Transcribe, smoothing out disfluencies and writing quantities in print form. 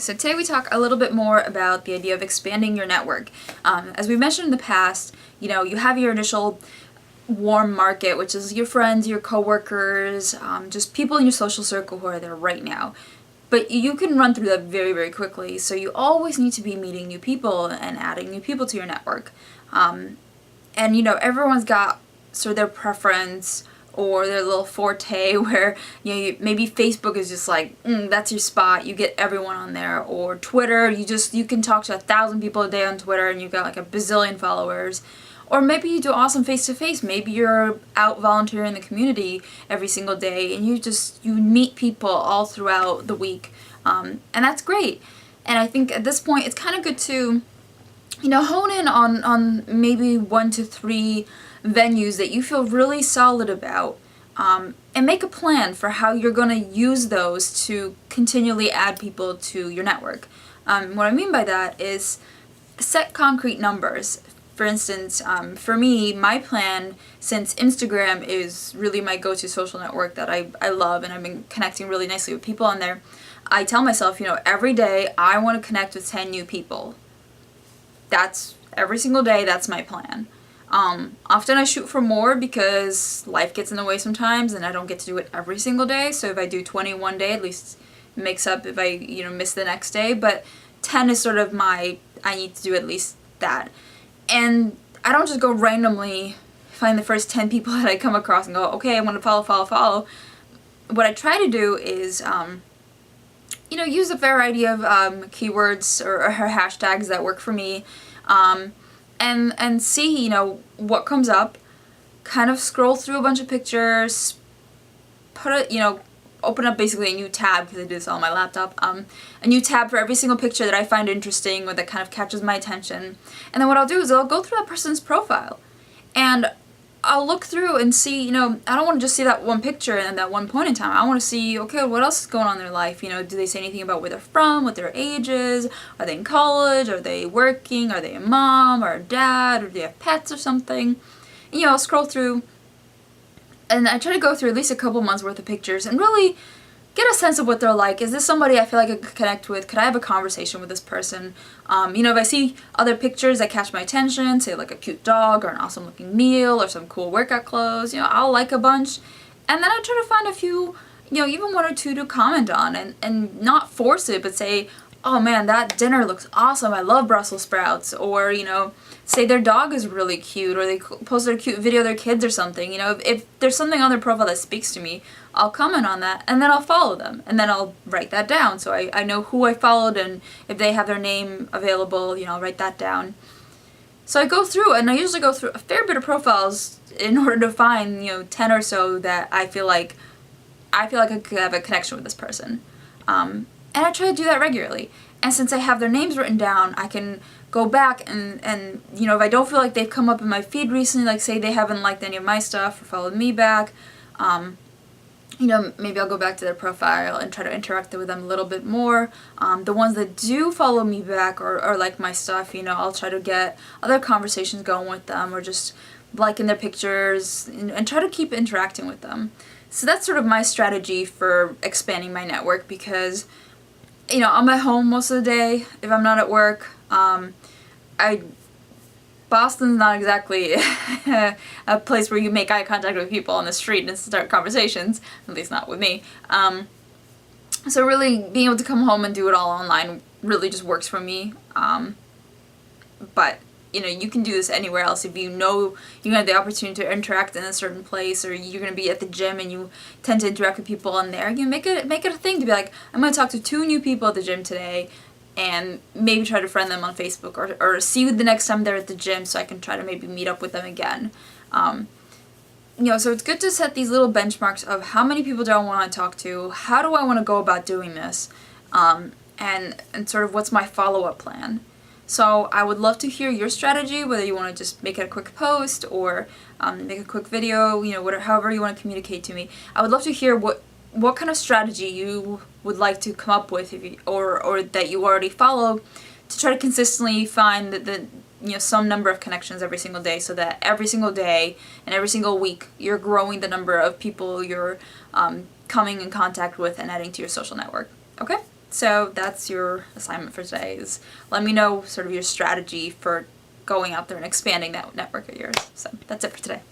So today we talk a little bit more about the idea of expanding your network. As we mentioned in the past, you have your initial warm market, which is your friends, your coworkers, just people in your social circle who are there right now. But you can run through that very, very quickly. So you always need to be meeting new people and adding new people to your network. And everyone's got sort of their preference or their little forte where maybe Facebook is just like that's your spot, you get everyone on there, or Twitter, you can talk to 1,000 people a day on Twitter and you've got like a bazillion followers. Or maybe you do awesome face-to-face. Maybe you're out volunteering in the community every single day and you meet people all throughout the week, and that's great. And I think at this point it's kind of good to hone in on maybe 1 to 3 venues that you feel really solid about, and make a plan for how you're going to use those to continually add people to your network. What I mean by that is set concrete numbers. For instance, for me, my plan, since Instagram is really my go-to social network that I love and I've been connecting really nicely with people on there, I tell myself, every day I want to connect with 10 new people. That's every single day, that's my plan. Often I shoot for more because life gets in the way sometimes and I don't get to do it every single day. So if I do 20 one day, at least it makes up if I, miss the next day. But 10 is sort of I need to do at least that. And I don't just go randomly find the first 10 people that I come across and go, okay, I want to follow. What I try to do is, use a variety of keywords or hashtags that work for me, and see, what comes up, kind of scroll through a bunch of pictures, open up basically a new tab, because I do this on my laptop, a new tab for every single picture that I find interesting or that kind of catches my attention. And then what I'll do is I'll go through that person's profile and I'll look through and see, I don't want to just see that one picture and that one point in time. I want to see, okay, what else is going on in their life? Do they say anything about where they're from, what their age is? Are they in college? Are they working? Are they a mom or a dad? Or do they have pets or something? And, I'll scroll through and I try to go through at least a couple months worth of pictures and really get a sense of what they're like. Is this somebody I feel like I could connect with? Could I have a conversation with this person? If I see other pictures that catch my attention, say like a cute dog or an awesome looking meal or some cool workout clothes, I'll like a bunch. And then I try to find a few, even 1 or 2 to comment on and not force it, but say, oh man, that dinner looks awesome, I love Brussels sprouts. Or, say their dog is really cute, or they posted a cute video of their kids or something. If there's something on their profile that speaks to me, I'll comment on that and then I'll follow them and then I'll write that down so I know who I followed, and if they have their name available, I'll write that down. So I go through, and I usually go through a fair bit of profiles in order to find 10 or so that I feel like I could have a connection with this person. And I try to do that regularly. And since I have their names written down, I can go back and if I don't feel like they've come up in my feed recently, like say they haven't liked any of my stuff or followed me back, maybe I'll go back to their profile and try to interact with them a little bit more. The ones that do follow me back or like my stuff, I'll try to get other conversations going with them or just liking their pictures and try to keep interacting with them. So that's sort of my strategy for expanding my network, because I'm at home most of the day if I'm not at work. Boston's not exactly a place where you make eye contact with people on the street and start conversations, at least not with me. So really being able to come home and do it all online really just works for me. But you can do this anywhere else. If you have the opportunity to interact in a certain place, or you're going to be at the gym and you tend to interact with people on there, you make it a thing to be like, I'm going to talk to 2 new people at the gym today, and maybe try to friend them on Facebook or see you the next time they're at the gym so I can try to maybe meet up with them again. So it's good to set these little benchmarks of how many people do I want to talk to, how do I want to go about doing this, and sort of what's my follow-up plan. So I would love to hear your strategy, whether you want to just make it a quick post or make a quick video, however you want to communicate to me. I would love to hear what kind of strategy you would like to come up with, or that you already follow, to try to consistently find the some number of connections every single day, so that every single day and every single week you're growing the number of people you're coming in contact with and adding to your social network. Okay? So that's your assignment for today, is let me know sort of your strategy for going out there and expanding that network of yours. So that's it for today.